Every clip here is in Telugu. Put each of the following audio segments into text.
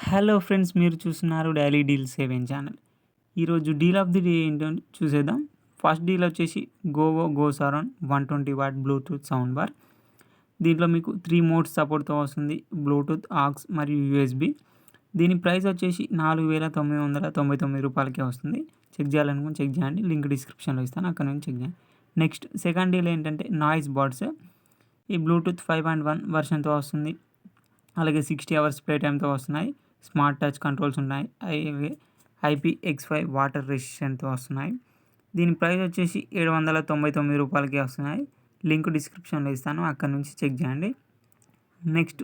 హలో ఫ్రెండ్స్, మీరు చూస్తున్నారు డైలీ డీల్ సేవింగ్ ఛానల్. ఈరోజు డీల్ ఆఫ్ ది డే ఏంటో చూసేద్దాం. ఫస్ట్ డీల్ వచ్చేసి గోవో గోసారాన్ 120 వాట్ బ్లూటూత్ సౌండ్ బార్. దీంట్లో మీకు 3 మోడ్స్ సపోర్ట్తో వస్తుంది: బ్లూటూత్, ఆక్స్ మరియు యూఎస్బి. దీని ప్రైస్ వచ్చేసి ₹4,999 వస్తుంది. చెక్ చేయాలనుకుని చెక్ చేయండి, లింక్ డిస్క్రిప్షన్లో ఇస్తాను, అక్కడ నుంచి చెక్ చేయండి. నెక్స్ట్ సెకండ్ డీల్ ఏంటంటే నాయిస్ బడ్స్. ఈ బ్లూటూత్ 5.1 వర్షన్తో వస్తుంది. అలాగే 60 అవర్స్ ప్లే టైమ్తో వస్తున్నాయి. స్మార్ట్ టచ్ కంట్రోల్స్ ఉన్నాయి. IP-X5 వాటర్ రెసిస్టెంట్తో వస్తున్నాయి. దీని ప్రైస్ వచ్చేసి ₹799 వస్తున్నాయి. లింక్ డిస్క్రిప్షన్లో ఇస్తాను, అక్కడ నుంచి చెక్ చేయండి. నెక్స్ట్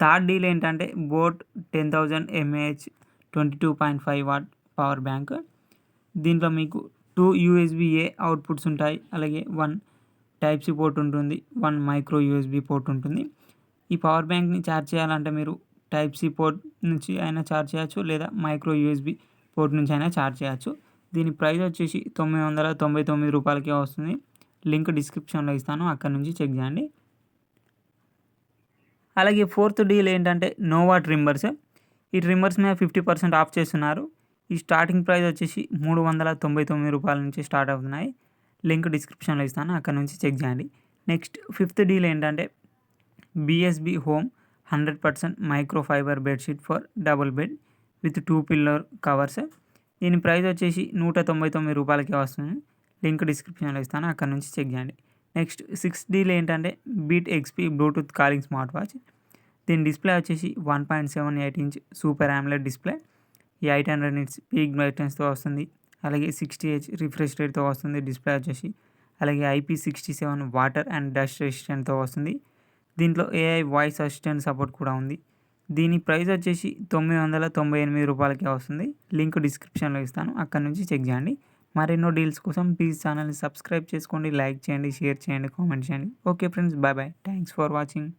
థర్డ్ డీల్ ఏంటంటే boat 10,000 mAh 22.5 watt power bank. దీంట్లో మీకు 2 USB-A అవుట్పుట్స్ ఉంటాయి. అలాగే 1 టైప్ సి పోర్ట్ ఉంటుంది, 1 మైక్రో USB పోర్ట్ ఉంటుంది. ఈ పవర్ బ్యాంక్ని ఛార్జ్ చేయాలంటే మీరు టైప్ సి పోర్ట్ నుంచి అయినా ఛార్జ్ చేయొచ్చు, లేదా మైక్రో యూఎస్బి పోర్ట్ నుంచి అయినా ఛార్జ్ చేయొచ్చు. దీని ప్రైస్ వచ్చేసి ₹999 వస్తుంది. లింక్ డిస్క్రిప్షన్లో ఇస్తాను, అక్కడ నుంచి చెక్ చేయండి. అలాగే ఫోర్త్ డీల్ ఏంటంటే నోవా ట్రిమ్మర్స్. ఈ ట్రిమ్మర్స్ మీద 50% ఆఫ్ చేస్తున్నారు. ఈ స్టార్టింగ్ ప్రైస్ వచ్చేసి ₹399 నుంచి స్టార్ట్ అవుతున్నాయి. లింక్ డిస్క్రిప్షన్లో ఇస్తాను, అక్కడ నుంచి చెక్ చేయండి. నెక్స్ట్ ఫిఫ్త్ డీల్ ఏంటంటే BSB home 100% micro fibre bedsheet for double bed with 2 pillar covers. దీని ప్రైస్ వచ్చేసి ₹199 వస్తుంది. లింక్ డిస్క్రిప్షన్లో ఇస్తాను, అక్కడ నుంచి చెక్ చేయండి. నెక్స్ట్ సిక్స్త్ డీల్ ఏంటంటే beat XP Bluetooth calling smart watch. దీని డిస్ప్లే వచ్చేసి 1.78 ఇంచ్ సూపర్ AMOLED డిస్ప్లే. ఈ 800 నిట్స్ పీక్ బ్రైట్నెస్తో వస్తుంది. అలాగే 60Hz రిఫ్రెష్ రేట్తో వస్తుంది డిస్ప్లే వచ్చేసి. అలాగే IP67 వాటర్ అండ్ డస్ట్ రెసిస్టెంట్తో వస్తుంది. దీంట్లో AI వాయిస్ అసిస్టెంట్ సపోర్ట్ కూడా ఉంది. దీని ప్రైస్ వచ్చేసి ₹998 వస్తుంది. లింక్ డిస్క్రిప్షన్లో ఇస్తాను, అక్కడ నుంచి చెక్ చేయండి. మరెన్నో డీల్స్ కోసం ప్లీజ్ ఛానల్ని సబ్స్క్రైబ్ చేసుకోండి, లైక్ చేయండి, షేర్ చేయండి, కామెంట్ చేయండి. Okay friends, bye bye. Thanks for watching.